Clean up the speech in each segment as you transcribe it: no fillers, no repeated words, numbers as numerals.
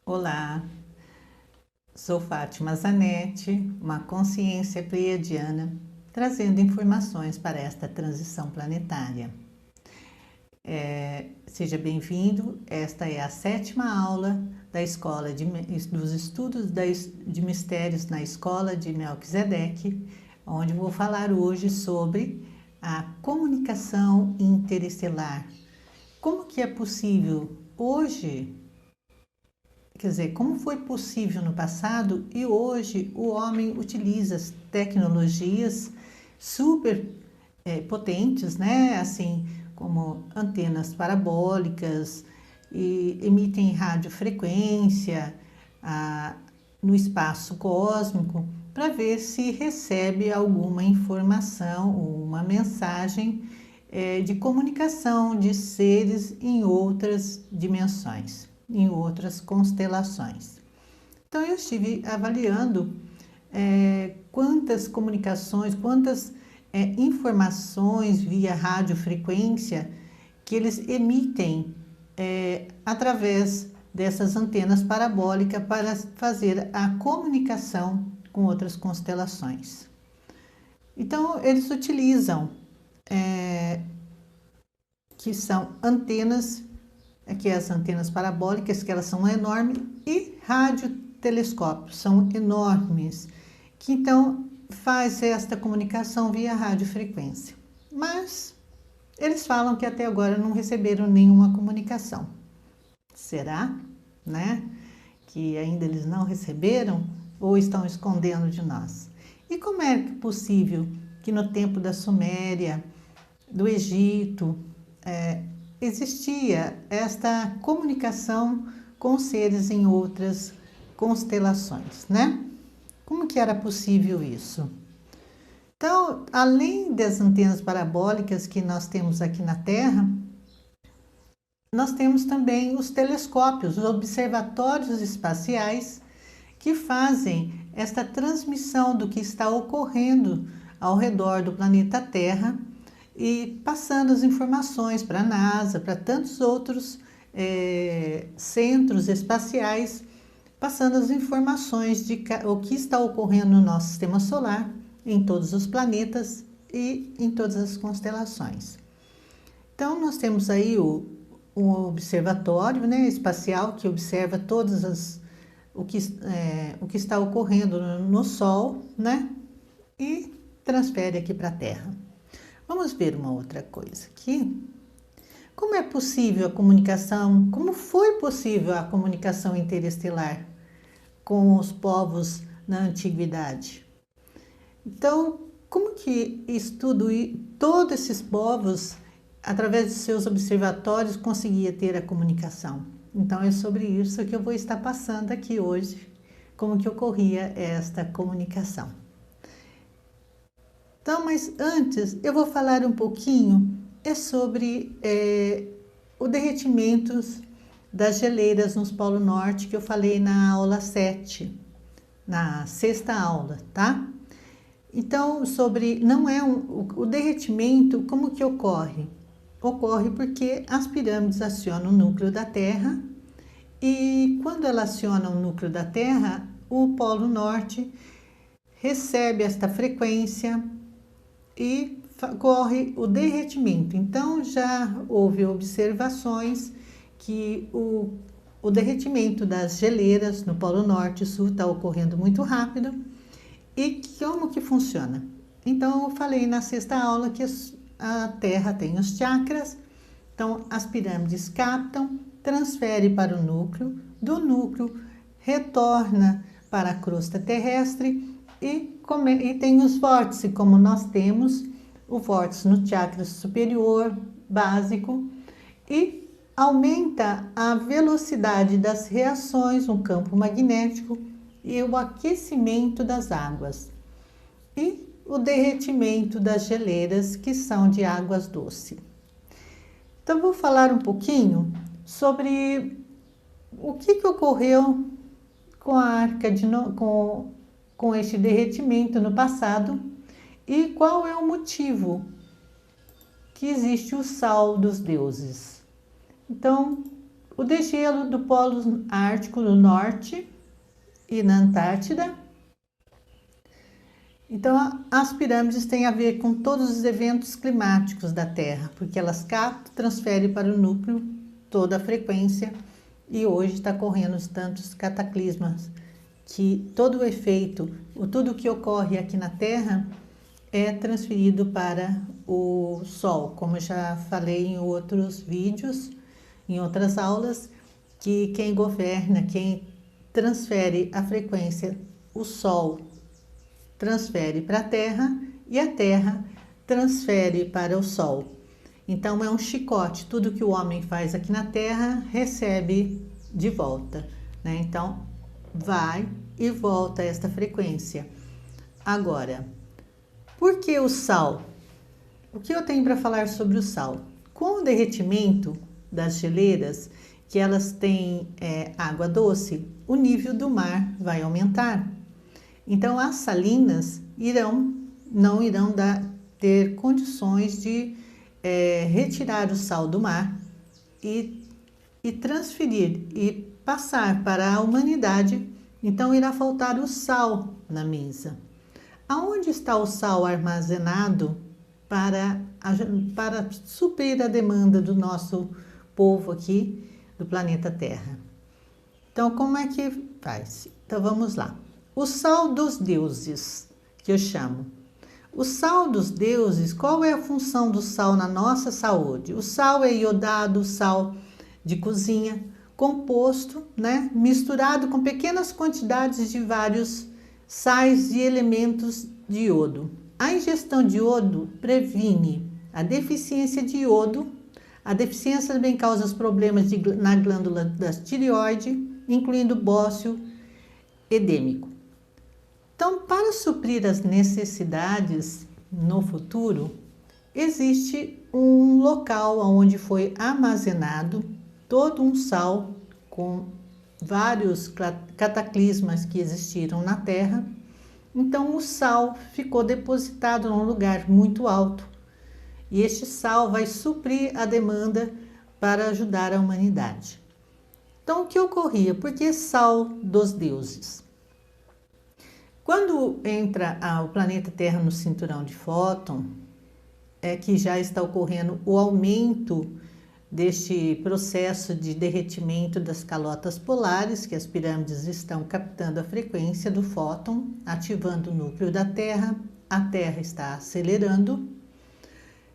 Olá, sou Fátima Zanetti, uma consciência pleiadiana, trazendo informações para esta transição planetária. Seja bem-vindo, esta é a 7ª aula da Escola dos Estudos de Mistérios na Escola de Melquisedeque, onde vou falar hoje sobre a comunicação interestelar. Como que é possível hoje? Quer dizer, como foi possível no passado e hoje o homem utiliza as tecnologias super potentes, né? Assim como antenas parabólicas e emitem radiofrequência no espaço cósmico para ver se recebe alguma informação ou uma mensagem de comunicação de seres em outras dimensões, em outras constelações. Então eu estive avaliando quantas comunicações, quantas informações via radiofrequência que eles emitem através dessas antenas parabólicas para fazer a comunicação com outras constelações. Então eles utilizam que são antenas, aqui as antenas parabólicas, que elas são enormes, e radiotelescópios, são enormes, que então faz esta comunicação via radiofrequência. Mas eles falam que até agora não receberam nenhuma comunicação. Será, né, que ainda eles não receberam ou estão escondendo de nós? E como é possível que no tempo da Suméria, do Egito, existia esta comunicação com seres em outras constelações, né? Como que era possível isso? Então, além das antenas parabólicas que nós temos aqui na Terra, nós temos também os telescópios, os observatórios espaciais, que fazem esta transmissão do que está ocorrendo ao redor do planeta Terra e passando as informações para a NASA, para tantos outros centros espaciais, passando as informações de o que está ocorrendo no nosso sistema solar, em todos os planetas e em todas as constelações. Então, nós temos aí um observatório, né, espacial que observa o que está ocorrendo no Sol, né, e transfere aqui para a Terra. Vamos ver uma outra coisa aqui. Como é possível a comunicação, como foi possível a comunicação interestelar com os povos na antiguidade? Então, como que todos esses povos, através de seus observatórios, conseguia ter a comunicação? Então, é sobre isso que eu vou estar passando aqui hoje, como que ocorria esta comunicação. Então, mas antes eu vou falar um pouquinho sobre o derretimento das geleiras no Polo Norte, que eu falei na aula 7, na 6ª aula, tá? Então, o derretimento, como que ocorre? Ocorre porque as pirâmides acionam o núcleo da Terra e quando ela aciona o núcleo da Terra, o Polo Norte recebe esta frequência e ocorre o derretimento. Então, já houve observações que o derretimento das geleiras no Polo Norte e Sul está ocorrendo muito rápido. E como que funciona? Então, eu falei na 6ª aula que a Terra tem os chakras, então as pirâmides captam, transfere para o núcleo, do núcleo retorna para a crosta terrestre e tem os vórtices, como nós temos o vórtice no chakra superior, básico, e aumenta a velocidade das reações no campo magnético e o aquecimento das águas e o derretimento das geleiras, que são de águas doces. Então, vou falar um pouquinho sobre o que ocorreu com a Arca de Noé, com este derretimento no passado e qual é o motivo que existe o sal dos deuses. Então, o degelo do Polo Ártico no norte e na Antártida. Então, as pirâmides têm a ver com todos os eventos climáticos da Terra, porque elas captam, transferem para o núcleo toda a frequência, e hoje está correndo tantos cataclismas que todo o efeito, tudo que ocorre aqui na Terra é transferido para o Sol, como eu já falei em outros vídeos, em outras aulas, que quem governa, quem transfere a frequência, o Sol transfere para a Terra e a Terra transfere para o Sol. Então é um chicote, tudo que o homem faz aqui na Terra recebe de volta, né? Então vai e volta esta frequência. Agora, por que o sal? O que eu tenho para falar sobre o sal? Com o derretimento das geleiras, que elas têm água doce, o nível do mar vai aumentar. Então as salinas não irão ter condições de retirar o sal do mar e transferir e passar para a humanidade. Então irá faltar o sal na mesa. Aonde está o sal armazenado para suprir a demanda do nosso povo aqui do planeta Terra? Então, como é que faz? Então, vamos lá. O sal dos deuses, que eu chamo. O sal dos deuses, qual é a função do sal na nossa saúde? O sal é iodado, sal de cozinha, composto, né, misturado com pequenas quantidades de vários sais e elementos de iodo. A ingestão de iodo previne a deficiência de iodo. A deficiência também causa problemas na glândula da tireoide, incluindo bócio edêmico. Então, para suprir as necessidades no futuro, existe um local onde foi armazenado todo um sal com vários cataclismas que existiram na Terra. Então o sal ficou depositado num lugar muito alto e este sal vai suprir a demanda para ajudar a humanidade. Então o que ocorria? Por que sal dos deuses? Quando entra o planeta Terra no cinturão de Fóton, é que já está ocorrendo o aumento deste processo de derretimento das calotas polares, que as pirâmides estão captando a frequência do fóton, ativando o núcleo da Terra, a Terra está acelerando.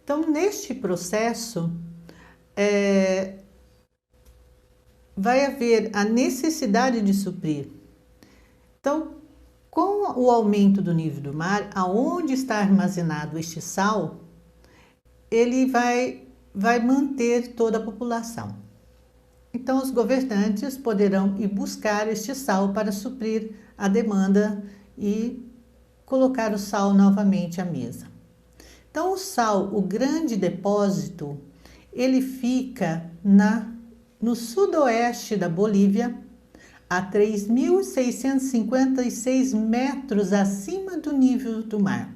Então, neste processo, vai haver a necessidade de suprir. Então, com o aumento do nível do mar, aonde está armazenado este sal, ele vai manter toda a população. Então, os governantes poderão ir buscar este sal para suprir a demanda e colocar o sal novamente à mesa. Então, o sal, o grande depósito, ele fica no sudoeste da Bolívia, a 3.656 metros acima do nível do mar.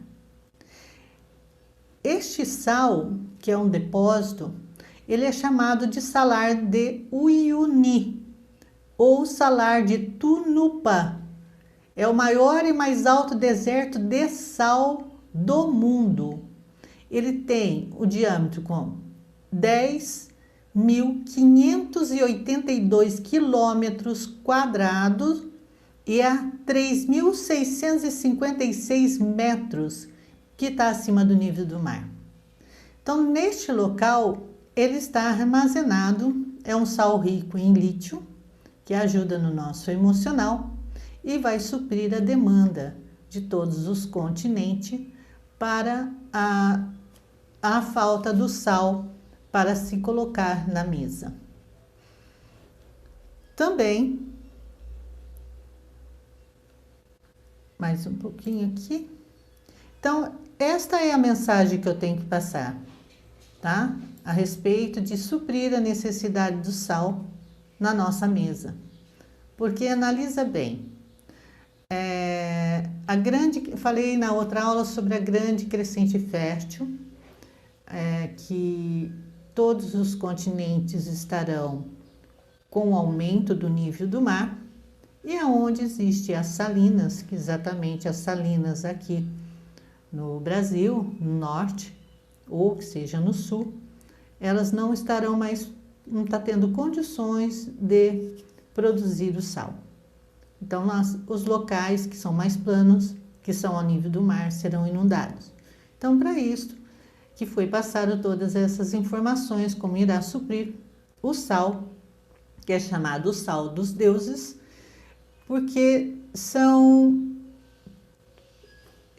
Este sal, que é um depósito, ele é chamado de salar de Uyuni ou salar de Tunupa. É o maior e mais alto deserto de sal do mundo. Ele tem o diâmetro com 10.582 quilômetros quadrados e a 3.656 metros, que está acima do nível do mar. Então, neste local, ele está armazenado, é um sal rico em lítio, que ajuda no nosso emocional e vai suprir a demanda de todos os continentes para a falta do sal para se colocar na mesa. Também, mais um pouquinho aqui. Então, esta é a mensagem que eu tenho que passar, tá? A respeito de suprir a necessidade do sal na nossa mesa. Porque analisa bem. Falei na outra aula sobre a grande crescente fértil, que todos os continentes estarão com o aumento do nível do mar, e aonde existem as salinas, que exatamente as salinas aqui no Brasil, no norte, ou que seja no sul, elas não estarão mais, não está tendo condições de produzir o sal. Então, os locais que são mais planos, que são ao nível do mar, serão inundados. Então, para isso que foi passado todas essas informações, como irá suprir o sal, que é chamado o sal dos deuses, porque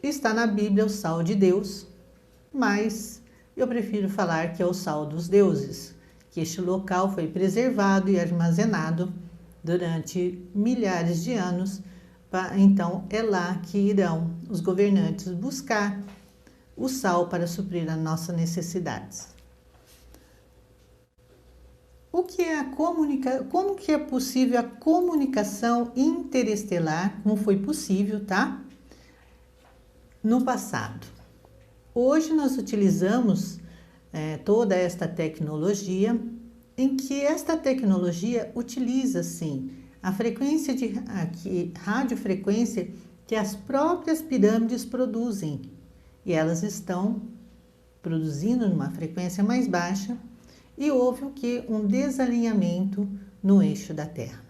está na Bíblia o sal de Deus, mas eu prefiro falar que é o sal dos deuses, que este local foi preservado e armazenado durante milhares de anos. Então é lá que irão os governantes buscar o sal para suprir as nossas necessidades. O que é como que é possível a comunicação interestelar, como foi possível, tá? No passado. Hoje nós utilizamos toda esta tecnologia, em que esta tecnologia utiliza, sim, a frequência radiofrequência que as próprias pirâmides produzem, e elas estão produzindo numa frequência mais baixa, e houve o que? Um desalinhamento no eixo da Terra.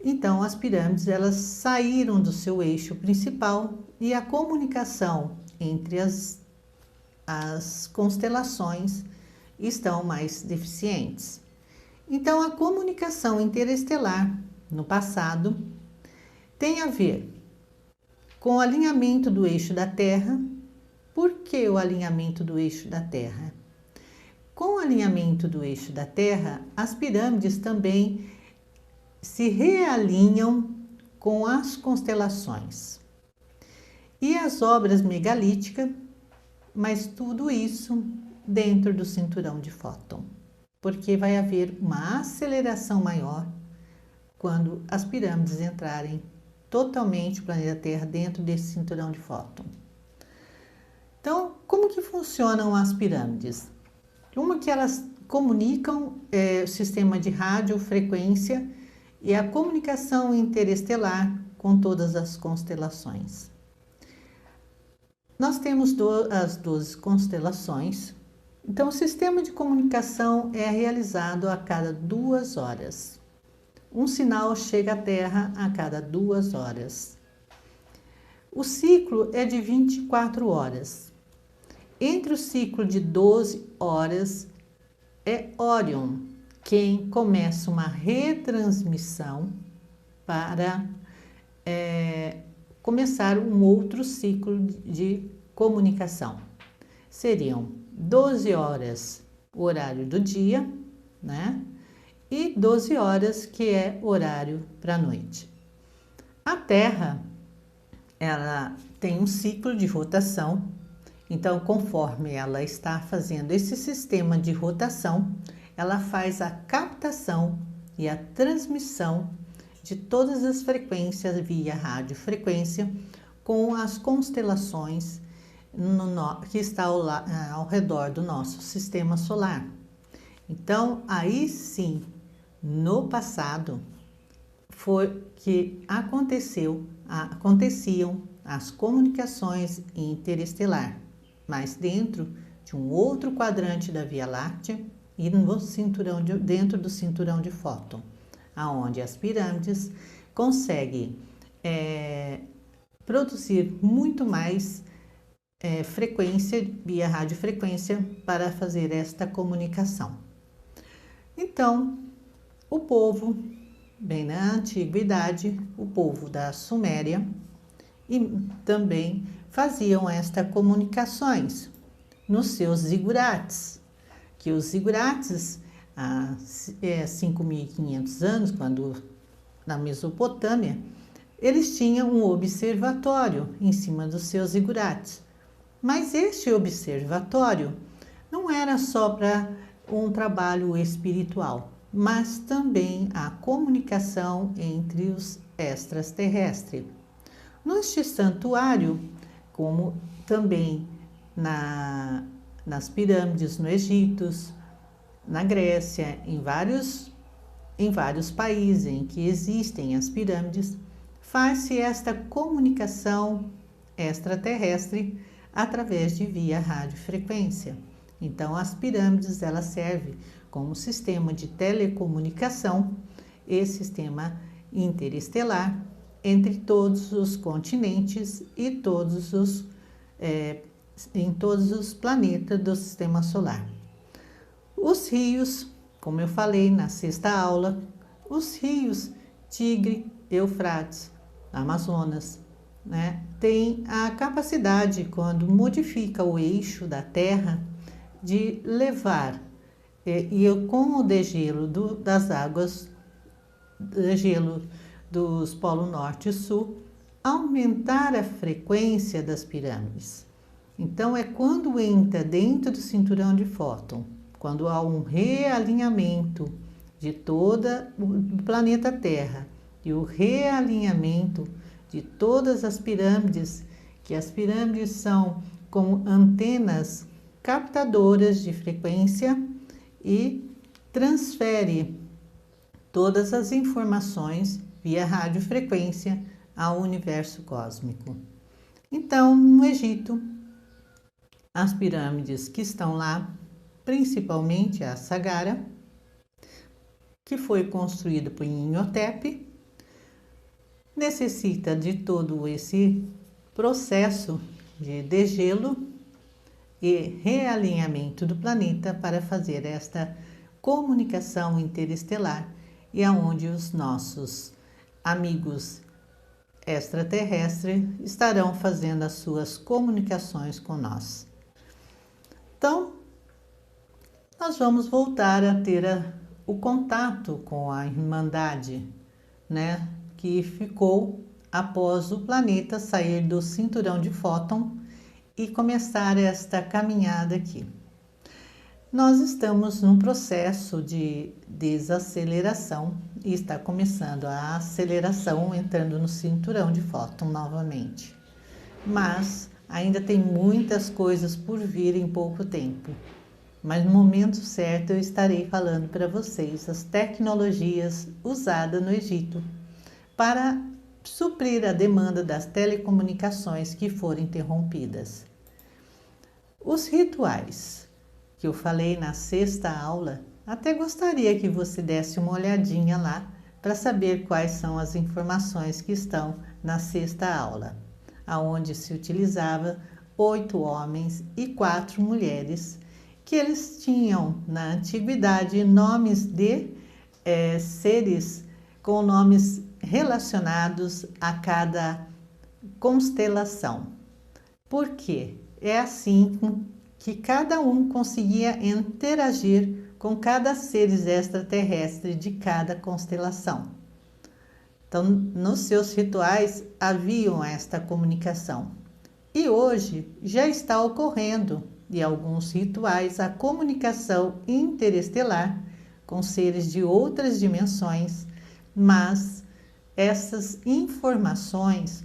Então, as pirâmides, elas saíram do seu eixo principal e a comunicação entre as constelações estão mais deficientes. Então, a comunicação interestelar, no passado, tem a ver com o alinhamento do eixo da Terra. Por que o alinhamento do eixo da Terra? Com o alinhamento do eixo da Terra, as pirâmides também se realinham com as constelações e as obras megalíticas, mas tudo isso dentro do cinturão de Fóton, porque vai haver uma aceleração maior quando as pirâmides entrarem totalmente o planeta Terra dentro desse cinturão de Fóton. Então, como que funcionam as pirâmides? Uma que elas comunicam o sistema de radiofrequência e a comunicação interestelar com todas as constelações. Nós temos as 12 constelações. Então, o sistema de comunicação é realizado a cada 2 horas. Um sinal chega à Terra a cada 2 horas. O ciclo é de 24 horas. Entre o ciclo de 12 horas é Órion quem começa uma retransmissão para começar um outro ciclo de comunicação. Seriam 12 horas o horário do dia, né? E 12 horas que é horário para a noite. A Terra, ela tem um ciclo de rotação. Então, conforme ela está fazendo esse sistema de rotação, ela faz a captação e a transmissão de todas as frequências via radiofrequência com as constelações que está ao redor do nosso sistema solar. Então, aí sim, no passado, foi que aconteciam as comunicações interestelar, mas dentro de um outro quadrante da Via Láctea e dentro do cinturão de Fóton, aonde as pirâmides conseguem produzir muito mais frequência via radiofrequência para fazer esta comunicação. Então, o povo, bem na antiguidade, o povo da Suméria, e também faziam estas comunicações nos seus zigurates, que os zigurates, há 5.500 anos, quando na Mesopotâmia, eles tinham um observatório em cima dos seus zigurates. Mas este observatório não era só para um trabalho espiritual, mas também a comunicação entre os extraterrestres. Neste santuário, como também nas pirâmides no Egito, na Grécia, em vários em vários países em que existem as pirâmides, faz-se esta comunicação extraterrestre através de via radiofrequência. Então, as pirâmides elas servem como sistema de telecomunicação e sistema interestelar entre todos os continentes e em todos os planetas do sistema solar. Os rios, como eu falei na sexta aula, os rios Tigre, Eufrates, Amazonas, tem a capacidade, quando modifica o eixo da Terra, de levar, com o degelo das águas, degelo dos polos norte e sul, aumentar a frequência das pirâmides. Então, é quando entra dentro do cinturão de Fóton, quando há um realinhamento de todo o planeta Terra e o realinhamento de todas as pirâmides, que as pirâmides são como antenas captadoras de frequência e transfere todas as informações via radiofrequência ao universo cósmico. Então, no Egito, as pirâmides que estão lá, principalmente a Saqqara, que foi construída por Imhotep, necessita de todo esse processo de degelo e realinhamento do planeta para fazer esta comunicação interestelar, e aonde os nossos amigos extraterrestres estarão fazendo as suas comunicações com nós. Então, nós vamos voltar a ter o contato com a Irmandade, que ficou após o planeta sair do cinturão de Fóton e começar esta caminhada aqui. Nós estamos num processo de desaceleração e está começando a aceleração, entrando no cinturão de Fóton novamente. Mas ainda tem muitas coisas por vir em pouco tempo. Mas no momento certo eu estarei falando para vocês as tecnologias usadas no Egito para suprir a demanda das telecomunicações que foram interrompidas. Os rituais que eu falei na sexta aula, até gostaria que você desse uma olhadinha lá para saber quais são as informações que estão na sexta aula, aonde se utilizava 8 homens e 4 mulheres, que eles tinham na antiguidade nomes de seres com nomes relacionados a cada constelação. Por quê? É assim que cada um conseguia interagir com cada ser extraterrestre de cada constelação. Então, nos seus rituais haviam esta comunicação. E hoje já está ocorrendo, em alguns rituais, a comunicação interestelar com seres de outras dimensões, mas essas informações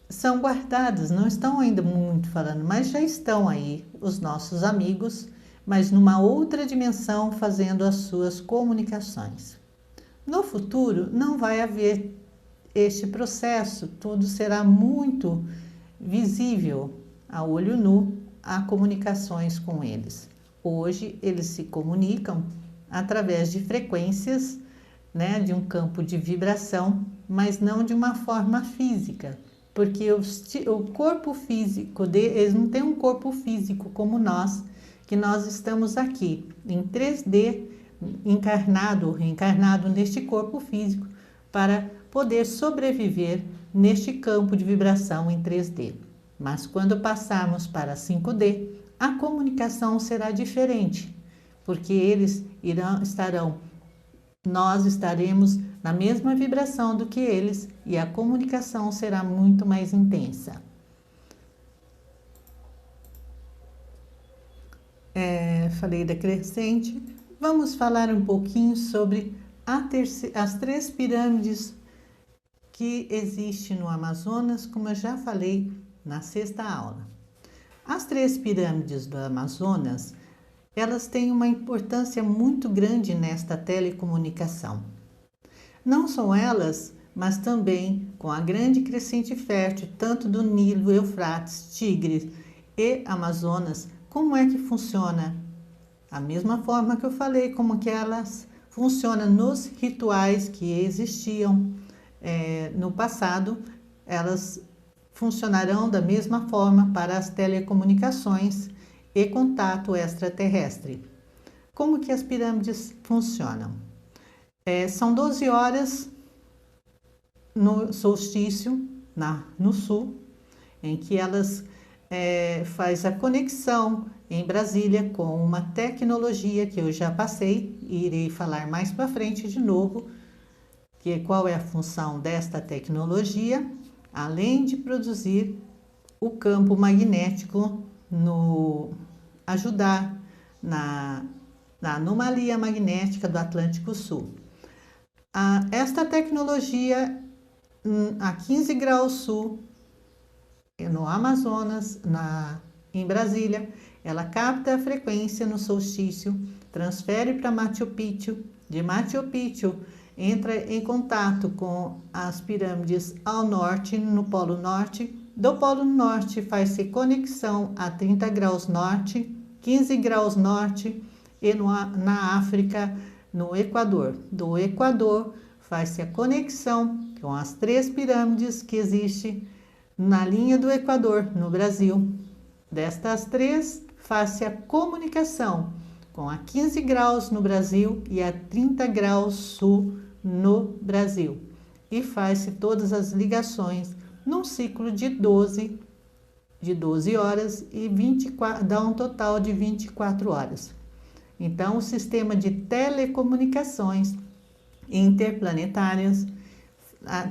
são guardadas, não estão ainda muito falando, mas já estão aí os nossos amigos, mas numa outra dimensão fazendo as suas comunicações. No futuro não vai haver este processo, tudo será muito visível a olho nu, há comunicações com eles. Hoje eles se comunicam através de frequências, de um campo de vibração, mas não de uma forma física, porque o corpo físico eles não têm um corpo físico como nós, que nós estamos aqui em 3D, encarnado ou reencarnado neste corpo físico, para poder sobreviver neste campo de vibração em 3D. Mas quando passarmos para 5D, a comunicação será diferente, porque nós estaremos na mesma vibração do que eles e a comunicação será muito mais intensa. Falei da crescente. Vamos falar um pouquinho sobre as 3 pirâmides que existem no Amazonas, como eu já falei na sexta aula. As 3 pirâmides do Amazonas, elas têm uma importância muito grande nesta telecomunicação. Não são elas, mas também com a grande crescente fértil, tanto do Nilo, Eufrates, Tigres e Amazonas. Como é que funciona? A mesma forma que eu falei, como que elas funcionam nos rituais que existiam no passado, elas funcionarão da mesma forma para as telecomunicações e contato extraterrestre. Como que as pirâmides funcionam? São 12 horas no solstício, no sul, em que elas faz a conexão em Brasília com uma tecnologia que eu já passei e irei falar mais para frente de novo, que qual é a função desta tecnologia, além de produzir o campo magnético, ajudar na anomalia magnética do Atlântico Sul. Esta tecnologia, a 15 graus sul, no Amazonas, em Brasília, ela capta a frequência no solstício, transfere para Machu Picchu, de Machu Picchu entra em contato com as pirâmides ao norte, no Polo Norte. Do Polo Norte faz-se conexão a 30 graus norte, 15 graus norte e na África, no Equador. Do Equador faz-se a conexão com as 3 pirâmides que existem na linha do Equador, no Brasil. Destas 3, faz-se a comunicação com a 15 graus no Brasil e a 30 graus sul no Brasil. E faz-se todas as ligações num ciclo de 12 horas e dá um total de 24 horas. Então, o sistema de telecomunicações interplanetárias,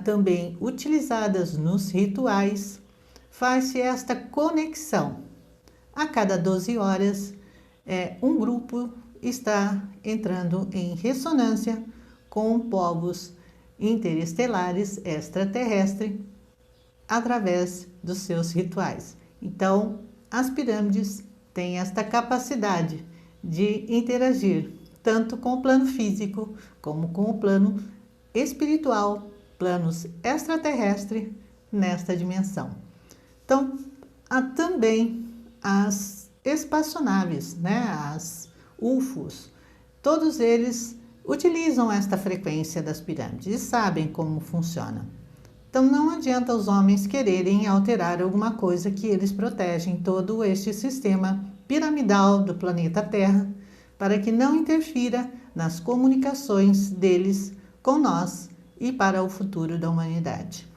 também utilizadas nos rituais, faz-se esta conexão. A cada 12 horas, um grupo está entrando em ressonância com povos interestelares extraterrestres através dos seus rituais. Então, as pirâmides têm esta capacidade de interagir tanto com o plano físico como com o plano espiritual, planos extraterrestres nesta dimensão. Então, há também as espaçonaves, as UFOs, todos eles utilizam esta frequência das pirâmides e sabem como funciona. Então, não adianta os homens quererem alterar alguma coisa que eles protegem todo este sistema piramidal do planeta Terra para que não interfira nas comunicações deles com nós e para o futuro da humanidade.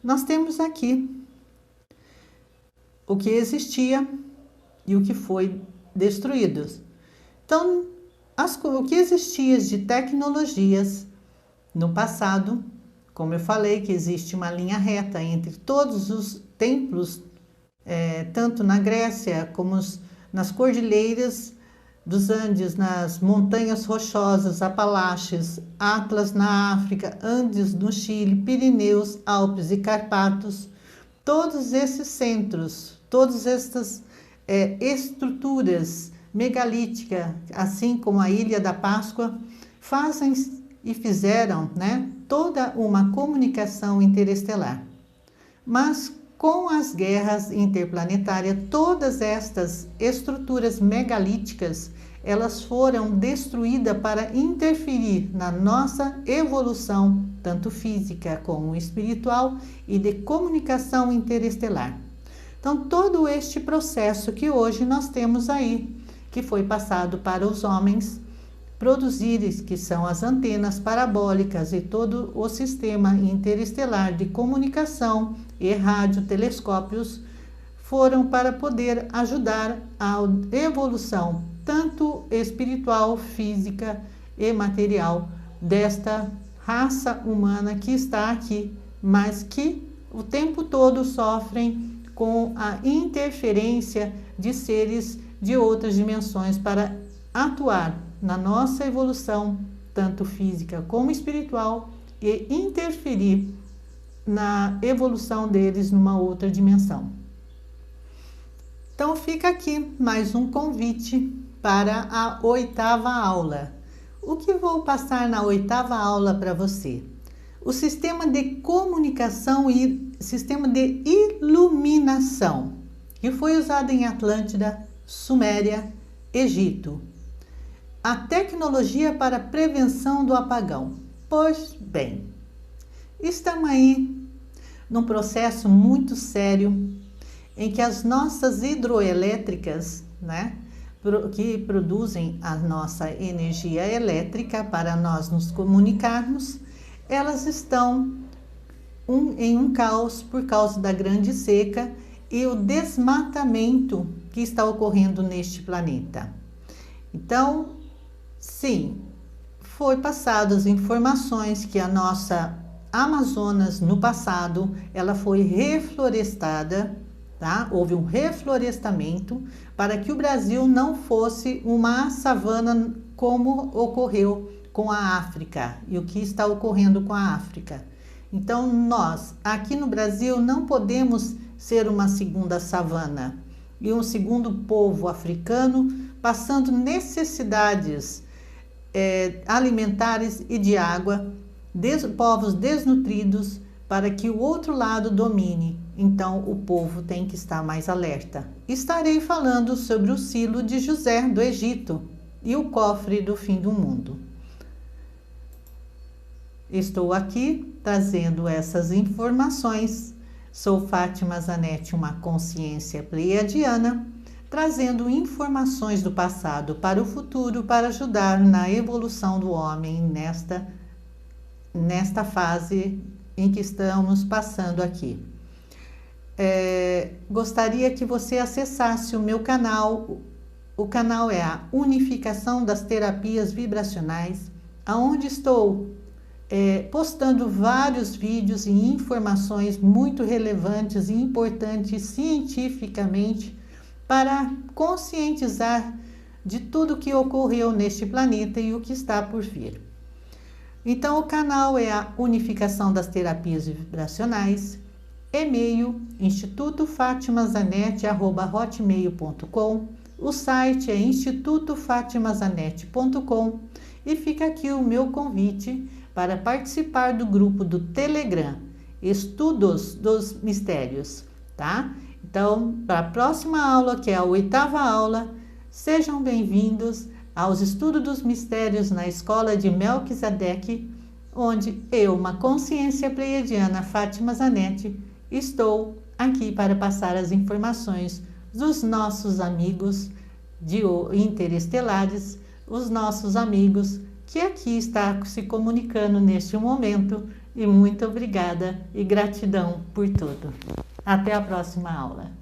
Nós temos aqui o que existia e o que foi destruído. Então, o que existia de tecnologias no passado, como eu falei, que existe uma linha reta entre todos os templos, tanto na Grécia como nas cordilheiras dos Andes, nas montanhas rochosas, Apalaches, Atlas na África, Andes no Chile, Pirineus, Alpes e Carpatos, todos esses centros, todas estas estruturas megalíticas, assim como a Ilha da Páscoa, fazem e fizeram toda uma comunicação interestelar. Mas com as guerras interplanetárias, todas estas estruturas megalíticas, elas foram destruídas para interferir na nossa evolução, tanto física como espiritual e de comunicação interestelar. Então, todo este processo que hoje nós temos aí, que foi passado para os homens produzirem, que são as antenas parabólicas e todo o sistema interestelar de comunicação e radiotelescópios, foram para poder ajudar a evolução tanto espiritual, física e material desta raça humana que está aqui, mas que o tempo todo sofrem com a interferência de seres de outras dimensões para atuar na nossa evolução, tanto física como espiritual, e interferir na evolução deles numa outra dimensão. Então fica aqui mais um convite para a 8ª aula, o que vou passar na 8ª aula para você? O sistema de comunicação e sistema de iluminação, que foi usado em Atlântida, Suméria, Egito. A tecnologia para a prevenção do apagão. Pois bem, estamos aí num processo muito sério em que as nossas hidroelétricas, né, que produzem a nossa energia elétrica para nós nos comunicarmos, elas estão em um caos por causa da grande seca e o desmatamento que está ocorrendo neste planeta. Então, sim, foi passadas informações que a nossa Amazonas, no passado, ela foi reflorestada, tá? Houve um reflorestamento para que o Brasil não fosse uma savana como ocorreu com a África e o que está ocorrendo com a África. Então, nós, aqui no Brasil, não podemos ser uma segunda savana e um segundo povo africano passando necessidades alimentares e de água, povos desnutridos, para que o outro lado domine. Então, o povo tem que estar mais alerta. Estarei falando sobre o silo de José do Egito e o cofre do fim do mundo. Estou aqui trazendo essas informações. Sou Fátima Zanetti, uma consciência pleiadiana, trazendo informações do passado para o futuro para ajudar na evolução do homem nesta fase em que estamos passando aqui. Gostaria que você acessasse o meu canal. O canal é a Unificação das Terapias Vibracionais, onde estou postando vários vídeos e informações muito relevantes e importantes cientificamente para conscientizar de tudo que ocorreu neste planeta e o que está por vir. Então, o canal é a Unificação das Terapias Vibracionais, e-mail institutofatimazanetti@hotmail.com, o site é institutofatimazanetti.com e fica aqui o meu convite para participar do grupo do Telegram, Estudos dos Mistérios, tá? Então, para a próxima aula, que é a 8ª aula, sejam bem-vindos aos Estudos dos Mistérios na Escola de Melquisedeque, onde eu, uma consciência pleiadiana, Fátima Zanetti, estou aqui para passar as informações dos nossos amigos interestelares, os nossos amigos que aqui está se comunicando neste momento. E muito obrigada e gratidão por tudo. Até a próxima aula.